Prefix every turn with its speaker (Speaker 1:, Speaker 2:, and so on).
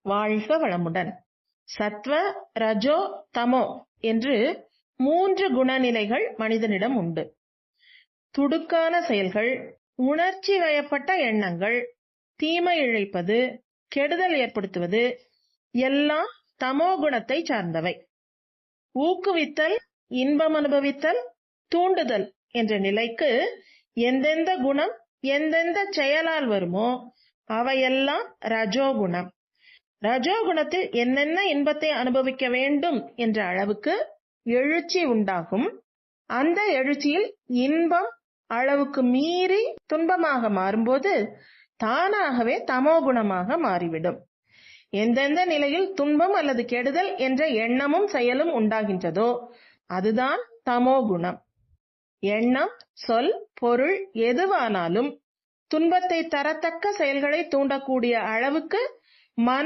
Speaker 1: வாழ்க வளமுடன். சத்வ, ரஜோ, தமோ என்று 3 குணநிலைகள் மனிதனிடம் உண்டு. துடுக்கான செயல்கள், உணர்ச்சி வயப்பட்ட எண்ணங்கள், தீமை இழைப்பது, கெடுதல் ஏற்படுத்துவது எல்லாம் தமோ குணத்தை சார்ந்தவை. ஊக்குவித்தல், இன்பம் அனுபவித்தல், தூண்டுதல் என்ற நிலைக்கு எந்தெந்த குணம் எந்தெந்த செயலால் வருமோ அவையெல்லாம் ரஜோகுணம். ரஜோகுணத்தில் என்னென்ன இன்பத்தை அனுபவிக்க வேண்டும் என்ற அளவுக்கு எழுச்சி உண்டாகும். அந்த எழுச்சியில் இன்பம் அளவுக்கு மீறி துன்பமாக மாறும்போது தானாகவே தமோகுணமாக மாறிவிடும். எந்தெந்த நிலையில் துன்பம் அல்லது கெடுதல் என்ற எண்ணமும் செயலும் உண்டாகின்றதோ அதுதான் தமோகுணம். எண்ணம், சொல், பொருள் எதுவானாலும் துன்பத்தை தரத்தக்க செயல்களை தூண்டக்கூடிய அளவுக்கு மன